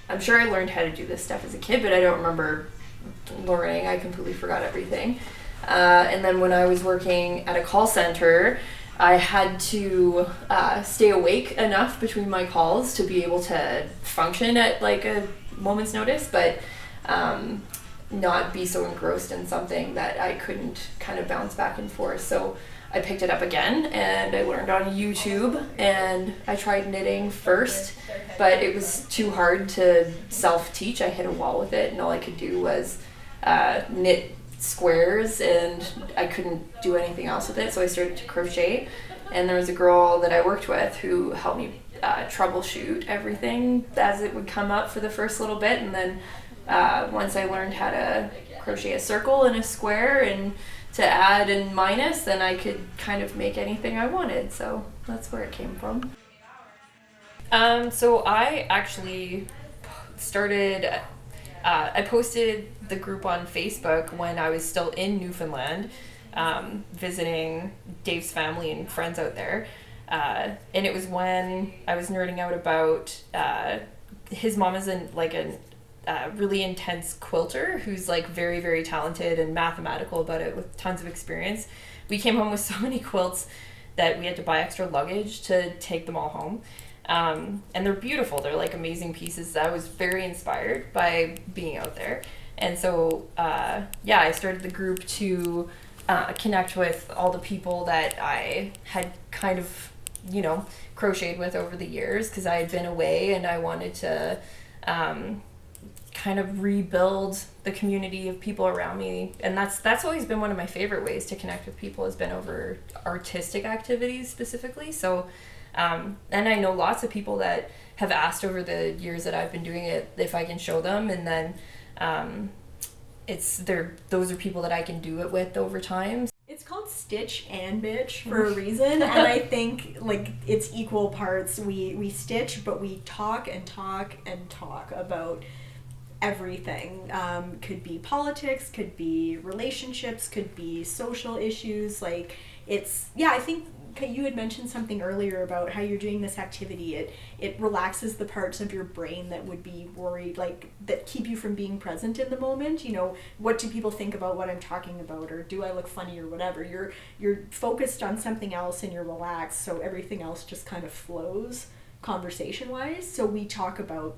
I'm sure I learned how to do this stuff as a kid, but I don't remember learning. I completely forgot everything. And then when I was working at a call center, I had to stay awake enough between my calls to be able to function at like a moment's notice, but not be so engrossed in something that I couldn't kind of bounce back and forth. So I picked it up again and I learned on YouTube, and I tried knitting first, but it was too hard to self-teach. I hit a wall with it, and all I could do was knit squares, and I couldn't do anything else with it, so I started to crochet. And there was a girl that I worked with who helped me troubleshoot everything as it would come up for the first little bit, and then once I learned how to crochet a circle and a square and to add and minus, then I could kind of make anything I wanted. So that's where it came from. So I actually started, I posted the group on Facebook when I was still in Newfoundland, visiting Dave's family and friends out there. And it was when I was nerding out about, his mom is a really intense quilter who's like very, very talented and mathematical about it with tons of experience. We came home with so many quilts that we had to buy extra luggage to take them all home. And they're beautiful. They're like amazing pieces. I was very inspired by being out there. And so, I started the group to connect with all the people that I had kind of, crocheted with over the years, because I had been away and I wanted to kind of rebuild the community of people around me. And that's always been one of my favorite ways to connect with people, has been over artistic activities specifically. So and I know lots of people that have asked over the years that I've been doing it if I can show them, and then those are people that I can do it with over time. It's called Stitch and Bitch for a reason, and I think like it's equal parts. We stitch, but we talk and talk and talk about everything. Could be politics, could be relationships, could be social issues. Like I think you had mentioned something earlier about how you're doing this activity. It relaxes the parts of your brain that would be worried, like that keep you from being present in the moment. What do people think about what I'm talking about, or do I look funny, or whatever. You're focused on something else and you're relaxed, so everything else just kind of flows conversation wise. So we talk about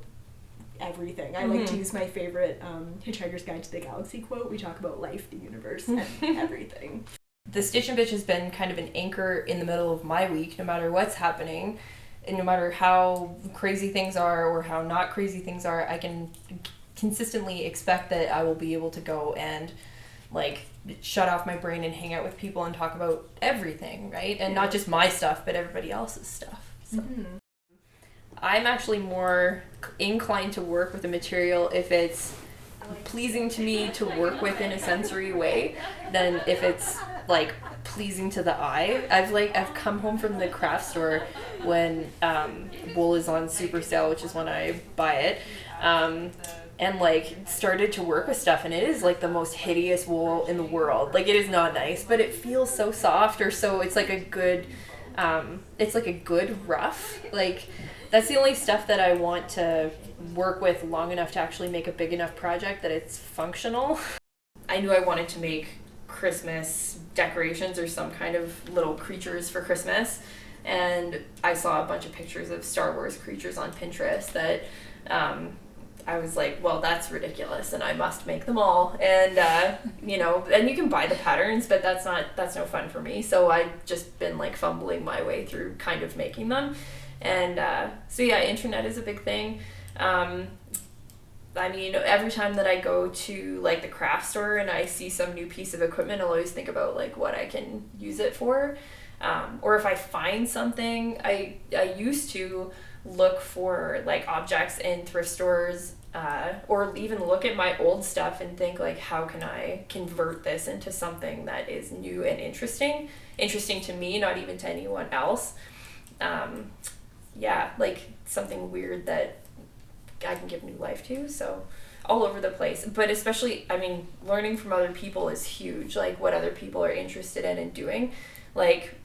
everything. I like to use my favorite Hitchhiker's Guide to the Galaxy quote. We talk about life, the universe, and everything. The Stitch and Bitch has been kind of an anchor in the middle of my week, no matter what's happening, and no matter how crazy things are or how not crazy things are. I can consistently expect that I will be able to go and like shut off my brain and hang out with people and talk about everything, right? And not just my stuff, but everybody else's stuff. So. I'm actually more inclined to work with a material if it's pleasing to me to work with in a sensory way than if it's like pleasing to the eye. I've come home from the craft store when wool is on super sale, which is when I buy it, and like started to work with stuff, and it is like the most hideous wool in the world. Like, it is not nice, but it feels so soft, or so it's like a good rough. Like, that's the only stuff that I want to work with long enough to actually make a big enough project that it's functional. I knew I wanted to make Christmas decorations or some kind of little creatures for Christmas, and I saw a bunch of pictures of Star Wars creatures on Pinterest that I was like, well, that's ridiculous, and I must make them all. And and you can buy the patterns, but that's no fun for me. So I've just been like fumbling my way through kind of making them. And internet is a big thing. Every time that I go to like the craft store and I see some new piece of equipment, I'll always think about like what I can use it for. Or if I find something, I used to look for like objects in thrift stores, or even look at my old stuff and think like, how can I convert this into something that is new and interesting to me, not even to anyone else. Like something weird that I can give new life to. So all over the place, but especially, learning from other people is huge. Like what other people are interested in and doing, like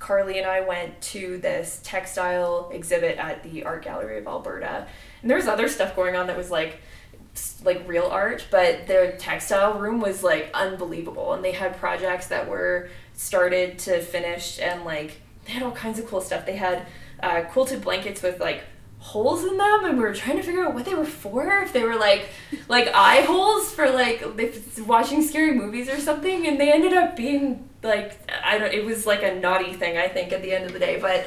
Carly and I went to this textile exhibit at the Art Gallery of Alberta. And there was other stuff going on that was like real art, but their textile room was like unbelievable, and they had projects that were started to finished, and like they had all kinds of cool stuff. They had quilted blankets with like holes in them, and we were trying to figure out what they were for, if they were like eye holes for like watching scary movies or something, and they ended up being like, it was like a naughty thing, I think, at the end of the day. But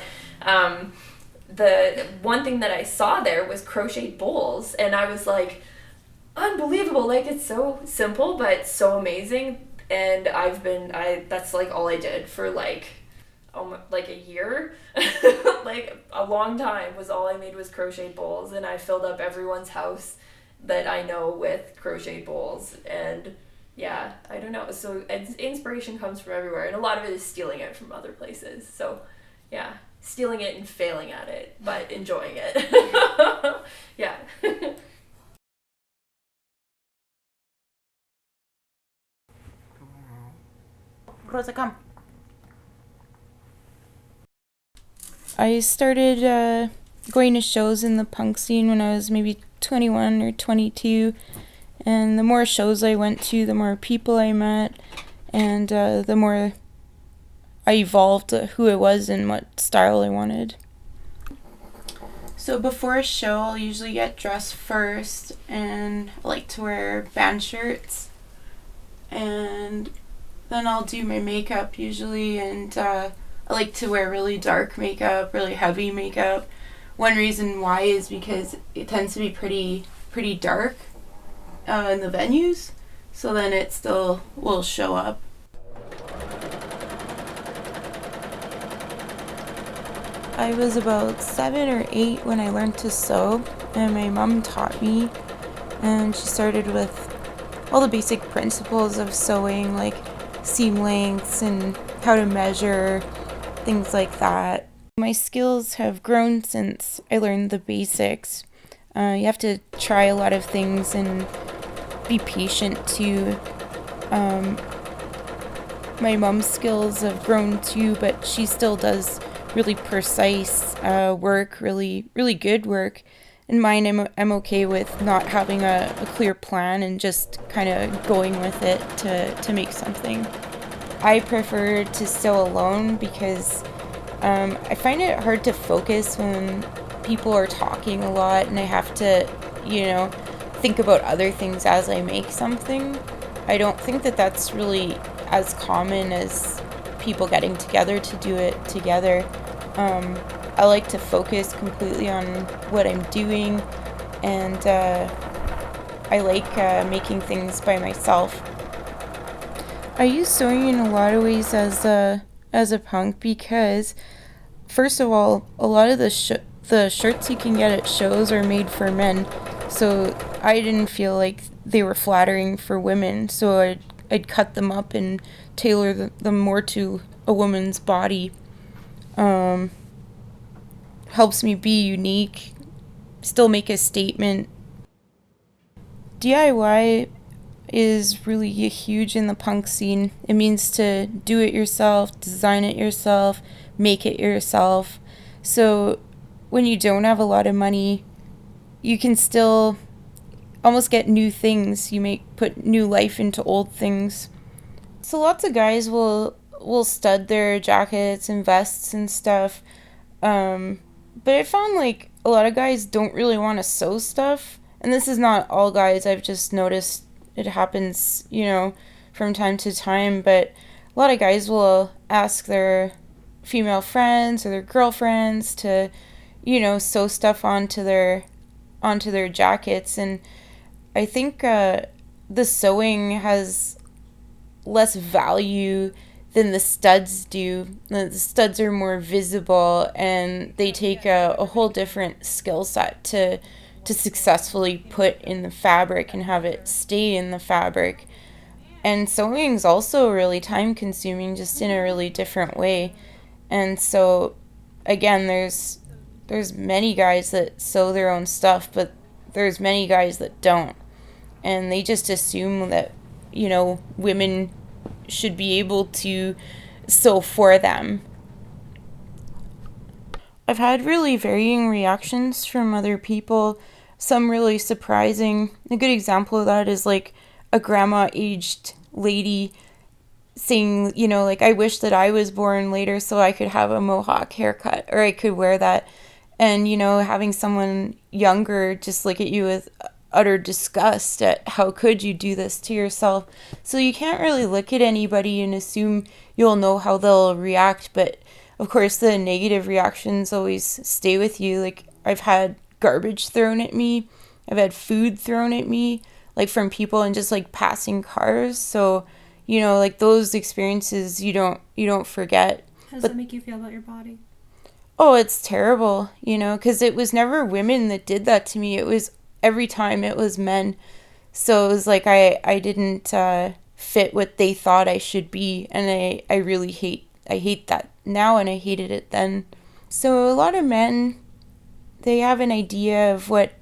the one thing that I saw there was crocheted bowls, and I was like, unbelievable, like it's so simple but so amazing. And that's like all I did for like a year. Like a long time was all I made was crochet bowls, and I filled up everyone's house that I know with crochet bowls. And yeah, I don't know, so inspiration comes from everywhere, and a lot of it is stealing it from other places. So yeah, stealing it and failing at it, but enjoying it. Yeah. Rosa, come. I started going to shows in the punk scene when I was maybe 21 or 22, and the more shows I went to, the more people I met, and the more I evolved who I was and what style I wanted. So before a show, I'll usually get dressed first, and I like to wear band shirts, and then I'll do my makeup usually, and I like to wear really dark makeup, really heavy makeup. One reason why is because it tends to be pretty dark in the venues, so then it still will show up. I was about 7 or 8 when I learned to sew, and my mom taught me, and she started with all the basic principles of sewing, like seam lengths and how to measure, things like that. My skills have grown since I learned the basics. You have to try a lot of things and be patient too. My mom's skills have grown too, but she still does really precise work, really good work. In mine, I'm okay with not having a clear plan and just kind of going with it to make something. I prefer to sew alone because I find it hard to focus when people are talking a lot, and I have to, think about other things as I make something. I don't think that that's really as common as people getting together to do it together. I like to focus completely on what I'm doing, and I like making things by myself. I use sewing in a lot of ways as a punk because, first of all, a lot of the shirts you can get at shows are made for men, so I didn't feel like they were flattering for women, so I'd cut them up and tailor them more to a woman's body. Helps me be unique, still make a statement. DIY is really huge in the punk scene. It means to do it yourself, design it yourself, make it yourself. So when you don't have a lot of money, you can still almost get new things. You may put new life into old things. So lots of guys will stud their jackets and vests and stuff. But I found like a lot of guys don't really want to sew stuff. And this is not all guys. I've just noticed it happens, from time to time. But a lot of guys will ask their female friends or their girlfriends to, sew stuff onto their jackets. And I think the sewing has less value than the studs do. The studs are more visible, and they take a whole different skill set to successfully put in the fabric and have it stay in the fabric. And sewing is also really time consuming, just in a really different way. And so again, there's many guys that sew their own stuff, but there's many guys that don't, and they just assume that women should be able to sew for them. I've had really varying reactions from other people, some really surprising. A good example of that is like a grandma aged lady saying, you know, like, I wish that I was born later so I could have a mohawk haircut or I could wear that. And, you know, having someone younger just look at you with utter disgust at how could you do this to yourself. So you can't really look at anybody and assume you'll know how they'll react. But of course, the negative reactions always stay with you. Like, I've had garbage thrown at me, I've had food thrown at me, like from people and just like passing cars. So, you know, like those experiences you don't forget. How does that make you feel about your body? Oh, it's terrible, you know, because it was never women that did that to me. It was every time it was men. So it was like I didn't fit what they thought I should be. And I really hate that now, and I hated it then. So a lot of men, they have an idea of what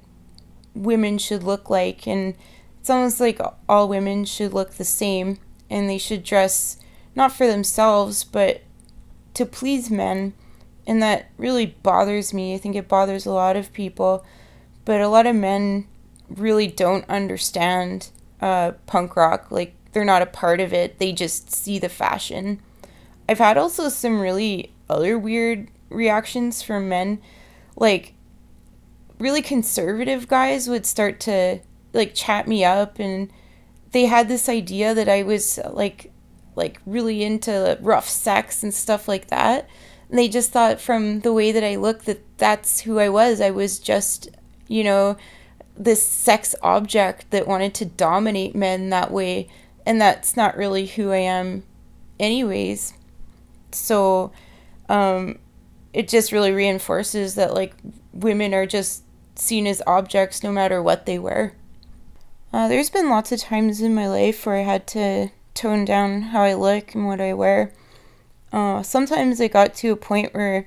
women should look like. And it's almost like all women should look the same. And they should dress not for themselves, but to please men. And that really bothers me. I think it bothers a lot of people. But a lot of men really don't understand punk rock. Like, they're not a part of it. They just see the fashion. I've had also some really other weird reactions from men. Like, really conservative guys would start to, like, chat me up. And they had this idea that I was, like really into rough sex and stuff like that. And they just thought from the way that I looked that that's who I was. I was just, you know, this sex object that wanted to dominate men that way. And that's not really who I am anyways. So it just really reinforces that, like, women are just seen as objects no matter what they wear. There's been lots of times in my life where I had to tone down how I look and what I wear. Sometimes I got to a point where,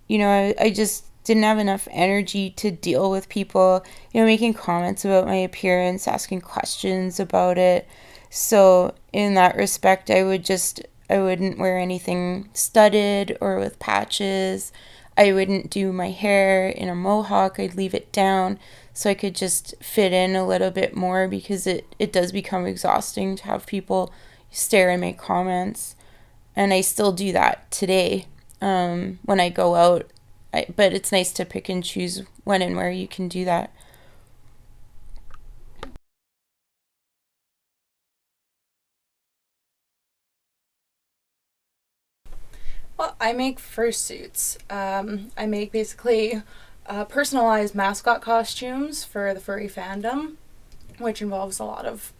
you know, I just didn't have enough energy to deal with people, you know, making comments about my appearance, asking questions about it. So in that respect, I wouldn't wear anything studded or with patches. I wouldn't do my hair in a mohawk. I'd leave it down so I could just fit in a little bit more, because it does become exhausting to have people stare and make comments. And I still do that today when I go out. But it's nice to pick and choose when and where you can do that. Well, I make fursuits. I make basically personalized mascot costumes for the furry fandom, which involves a lot of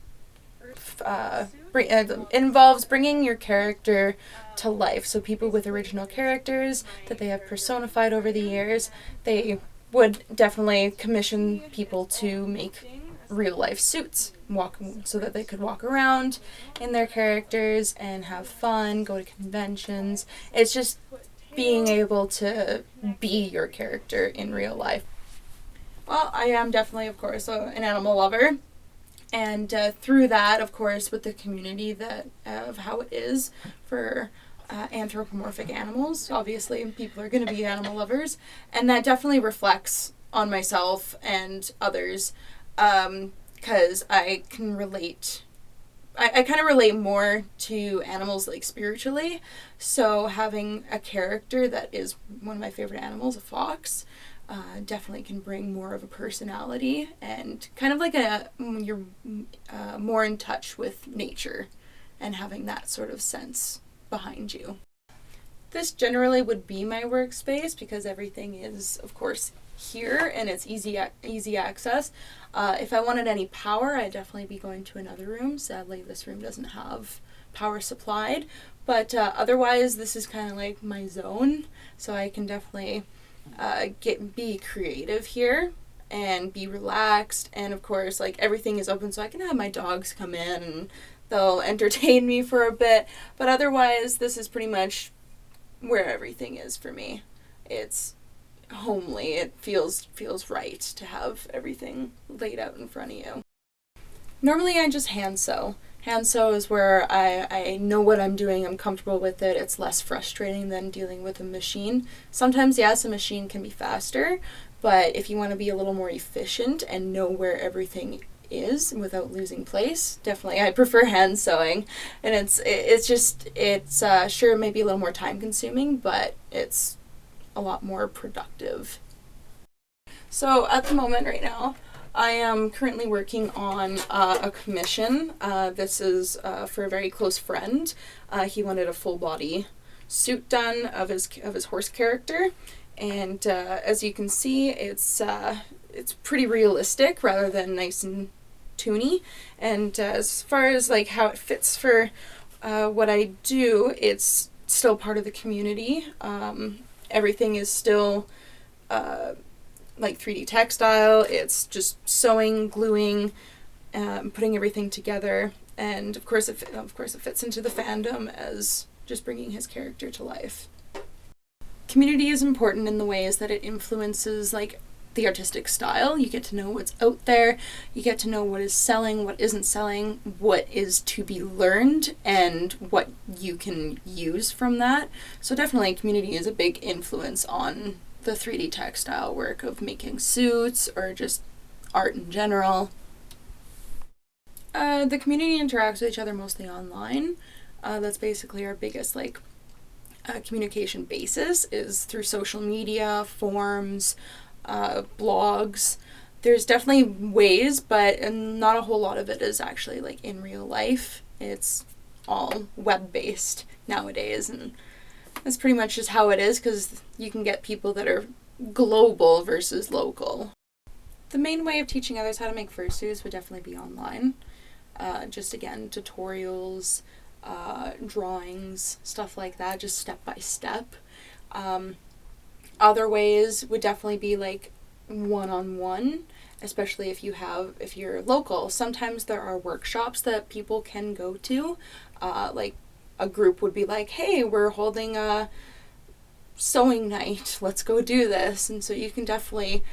involves bringing your character to life. So people with original characters that they have personified over the years, they would definitely commission people to make real life suits, so that they could walk around in their characters and have fun, go to conventions. It's just being able to be your character in real life. Well, I am definitely, of course, an animal lover. And through that, of course, with the community of how it is for anthropomorphic animals, obviously people are going to be animal lovers. And that definitely reflects on myself and others, because I can relate. I kind of relate more to animals, like, spiritually. So having a character that is one of my favorite animals, a fox, definitely can bring more of a personality and kind of like you're more in touch with nature and having that sort of sense behind you. This generally would be my workspace because everything is, of course, here and it's easy access. If I wanted any power, I'd definitely be going to another room. Sadly, this room doesn't have power supplied, but otherwise this is kind of like my zone, so I can definitely be creative here and be relaxed. And of course, like, everything is open, so I can have my dogs come in and they'll entertain me for a bit. But otherwise, this is pretty much where everything is for me. It's homely. It feels right to have everything laid out in front of you. Normally I just hand sew Hand sew is where I know what I'm doing, I'm comfortable with it, it's less frustrating than dealing with a machine. Sometimes, yes, a machine can be faster, but if you want to be a little more efficient and know where everything is without losing place, definitely I prefer hand sewing. And it's sure it may be a little more time consuming, but it's a lot more productive. So at the moment right now, I am currently working on a commission. This is for a very close friend. He wanted a full body suit done of his horse character, and as you can see, it's pretty realistic rather than nice and toony. And as far as like how it fits for what I do, it's still part of the community. Everything is still like 3D textile. It's just sewing, gluing, putting everything together, and of course it fits into the fandom as just bringing his character to life. Community is important in the ways that it influences like the artistic style. You get to know what's out there, you get to know what is selling, what isn't selling, what is to be learned, and what you can use from that. So definitely community is a big influence on the 3D textile work of making suits or just art in general. The community interacts with each other mostly online. That's basically our biggest communication basis is through social media, forums, blogs. There's definitely ways, but not a whole lot of it is actually like in real life. It's all web-based nowadays, and that's pretty much just how it is, because you can get people that are global versus local. The main way of teaching others how to make fursuits would definitely be online. Just again, tutorials, drawings, stuff like that, just step by step. Other ways would definitely be like one-on-one, especially if you're local. Sometimes there are workshops that people can go to, like a group would be like, hey, we're holding a sewing night, let's go do this. And so you can definitely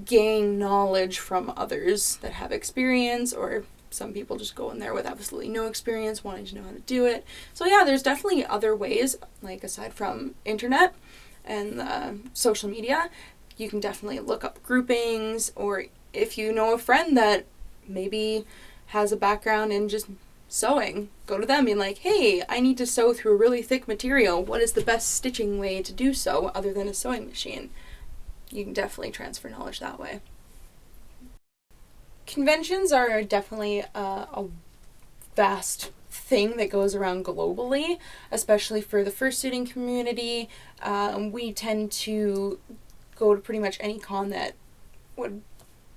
gain knowledge from others that have experience, or some people just go in there with absolutely no experience, wanting to know how to do it. So yeah, there's definitely other ways, like aside from internet and social media. You can definitely look up groupings, or if you know a friend that maybe has a background in just sewing, go to them and like, hey, I need to sew through a really thick material. What is the best stitching way to do so other than a sewing machine? You can definitely transfer knowledge that way. Conventions are definitely a vast thing that goes around globally, especially for the fursuiting community. We tend to go to pretty much any con that would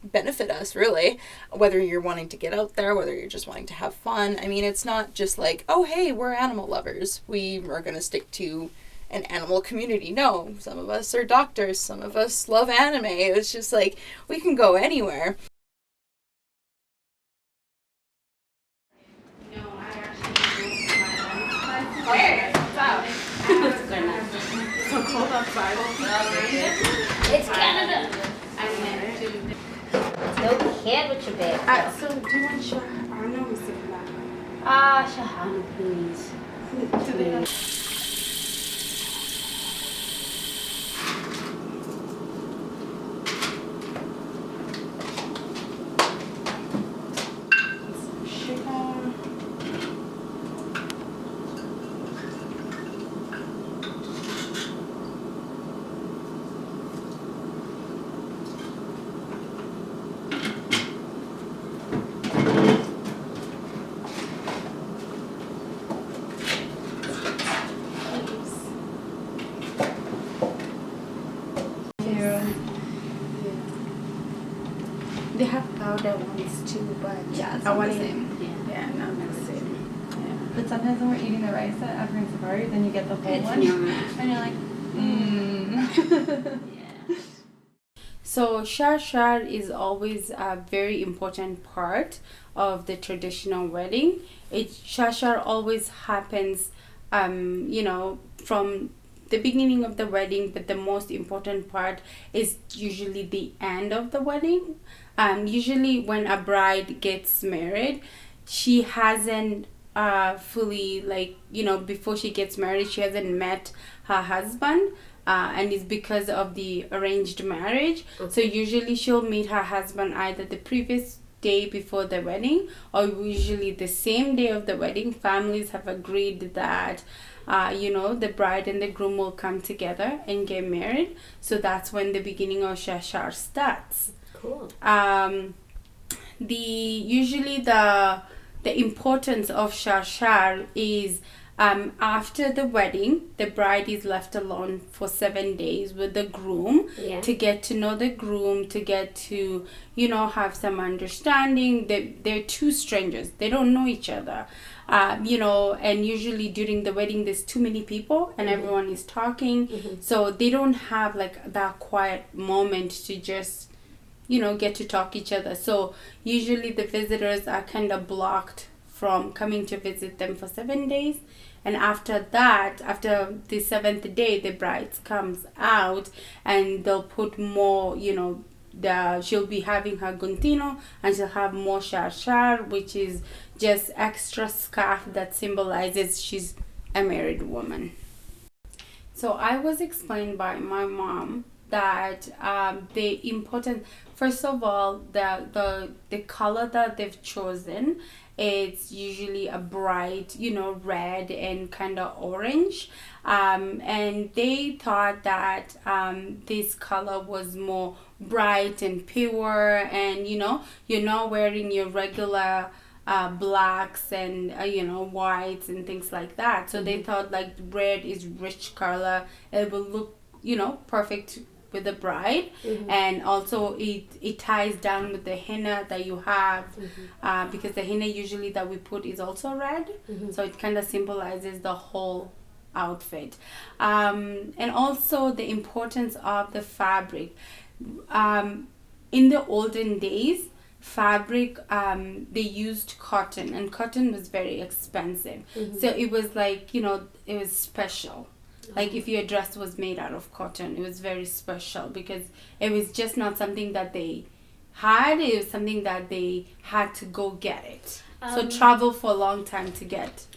benefit us, really, whether you're wanting to get out there, whether you're just wanting to have fun. I mean, it's not just like, oh hey, we're animal lovers, we are going to stick to an animal community. No, some of us are doctors, some of us love anime. It's just like, we can go anywhere. Hey, what's up? So cold outside. It's Canada. No kid with your bag. So, do you want Shahana or Sifla? Shahana, please. They have powder ones too, but Yeah, it's I not want the it. same. Yeah, not the same. Yeah. But sometimes when we're eating the rice at African Safari, then you get the whole It's one. yummy. And you're like, So shar is always a very important part of the traditional wedding. Shar always happens, from the beginning of the wedding, but the most important part is usually the end of the wedding. Usually when a bride gets married, she hasn't fully, like, you know, before she gets married, she hasn't met her husband, and it's because of the arranged marriage. So usually she'll meet her husband either the previous day before the wedding, or usually the same day of the wedding. Families have agreed that you know, the bride and the groom will come together and get married. So that's when the beginning of Shashar starts. Cool. Usually the importance of Shashar is after the wedding, the bride is left alone for 7 days with the groom, to get to know the groom, to get to, you know, have some understanding. They're two strangers. They don't know each other. You know, and usually during the wedding there's too many people and everyone is talking, so they don't have like that quiet moment to just, you know, get to talk each other. So usually the visitors are kind of blocked from coming to visit them for 7 days, and after that, after the 7th day, the bride comes out and they'll put more, you know, she'll be having her guntino, and she'll have more shar, which is just extra scarf that symbolizes she's a married woman. So I was explained by my mom that the important, first of all, the color that they've chosen, it's usually a bright, you know, red and kind of orange, and they thought that this color was more bright and pure, and, you know, you're not wearing your regular blacks and you know, whites and things like that. So they thought like red is rich color, it will look, you know, perfect with the bride, and also it ties down with the henna that you have, because the henna usually that we put is also red, so it kind of symbolizes the whole outfit, and also the importance of the fabric. In the olden days, fabric, they used cotton, and cotton was very expensive, so it was like, you know, it was special. Like if your dress was made out of cotton, it was very special because it was just not something that they had, it was something that they had to go get it. So travel for a long time to get.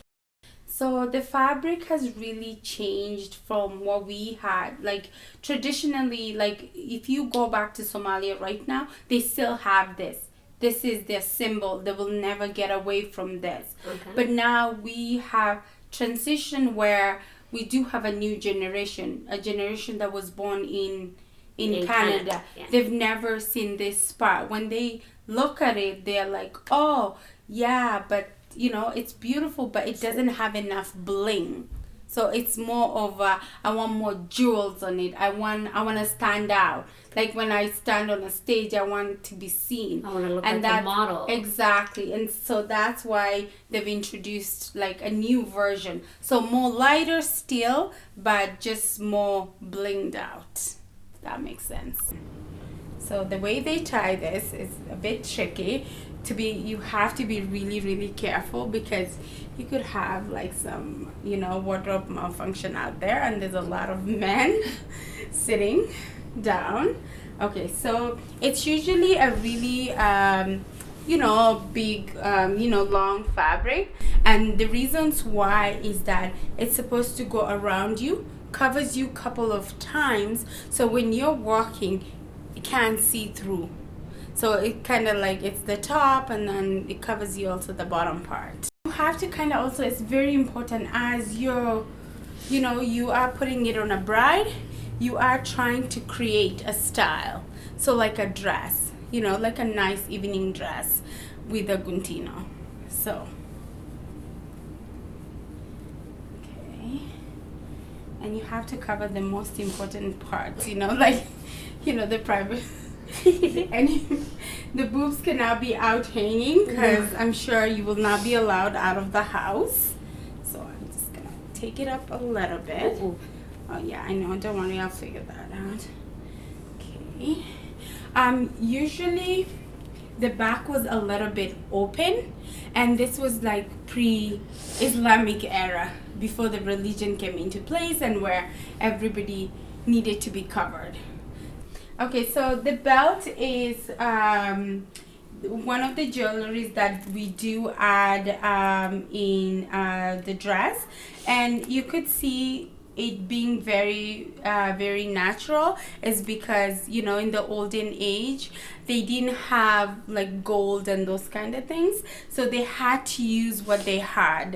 So the fabric has really changed from what we had. Like traditionally, like if you go back to Somalia right now, they still have this. This is their symbol. They will never get away from this. But now we have transition where we do have a new generation, a generation that was born in Canada. They've never seen this part. When they look at it, they're like, oh, yeah, but, you know, it's beautiful, but it doesn't have enough bling. So it's more of a, I want more jewels on it. I want to stand out. Like when I stand on a stage, I want to be seen. I want to look like a model. Exactly. And so that's why they've introduced like a new version. So more lighter still, but just more blinged out. If that makes sense. So the way they tie this is a bit tricky. You have to be really, really careful because you could have like some, you know, wardrobe malfunction out there, and there's a lot of men sitting down. Okay, so it's usually a really you know, big you know, long fabric, and the reasons why is that it's supposed to go around you, covers you a couple of times, so when you're walking it can't see through. So it kind of like, it's the top and then it covers you also the bottom part. You have to kind of also, it's very important as you're, you know, you are putting it on a bride, you are trying to create a style. So like a dress, you know, like a nice evening dress with a guntino. So, okay. And you have to cover the most important parts, you know, like, you know, the private. And the boobs cannot be out hanging because I'm sure you will not be allowed out of the house. So I'm just gonna take it up a little bit. Oh yeah, I know, don't worry, I'll figure that out. Okay. Usually the back was a little bit open, and this was like pre-Islamic era, before the religion came into place and where everybody needed to be covered. Okay, so the belt is one of the jewelries that we do add in the dress, and you could see it being very natural, is because, you know, in the olden age they didn't have like gold and those kind of things, so they had to use what they had.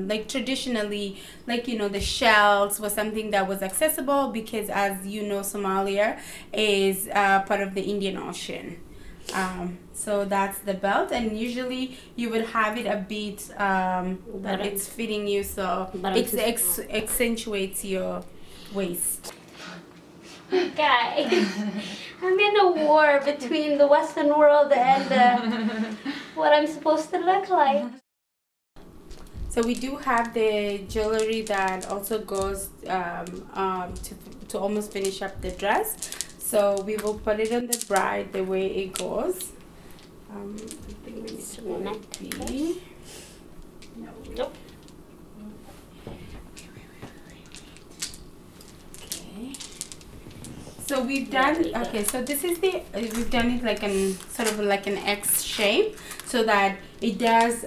Like traditionally, like, you know, the shells was something that was accessible because, as you know, Somalia is part of the Indian Ocean. So that's the belt, and usually you would have it a bit that it's fitting you, so it accentuates your waist. Guys, I'm in a war between the Western world and what I'm supposed to look like. So we do have the jewelry that also goes to almost finish up the dress. So we will put it on the bride the way it goes. I think it's going to be. No. Nope. Okay. So we've done. Okay. So this is the. We've done it like an sort of like an X shape, so that it does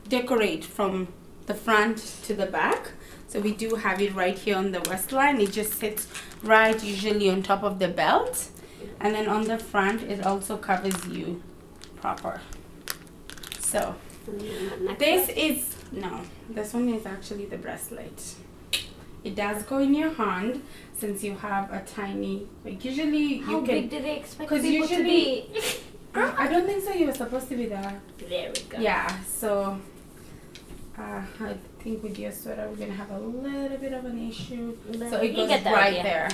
decorate from the front to the back. So we do have it right here on the waistline. It just sits right usually on top of the belt, and then on the front it also covers you proper. So this is this one is actually the bracelet. It does go in your hand, since you have a tiny, like, usually you How can. big do they expect Because people to usually, be? I don't think so. You were supposed to be there. There we go. Yeah. So I think with your sweater we're gonna have a little bit of an issue. So it You goes get the right idea. there.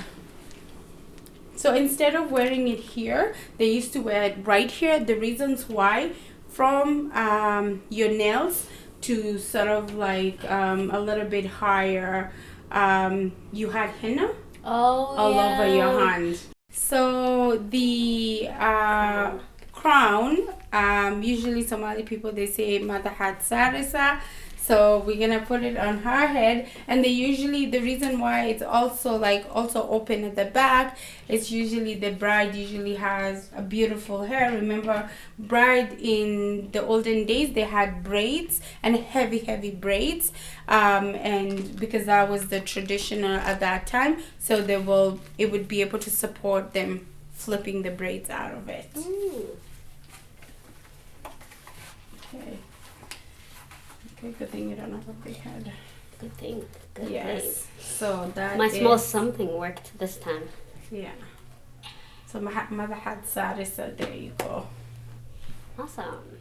So instead of wearing it here, they used to wear it right here. The reasons why, from your nails to sort of like a little bit higher, you had henna all over your hand. So the crown, usually Somali people, they say Mata had Sarisa. So we're gonna put it on her head, and they usually, the reason why it's also open at the back is usually the bride usually has a beautiful hair. Remember, bride in the olden days, they had braids, and heavy braids, and because that was the traditional at that time, so it would be able to support them flipping the braids out of it. Okay. Okay, good thing you don't have a big head. Good thing. Good Yes. thing. So that My is, small something worked this time. yeah. So my mother had sarisa. There you go. Awesome.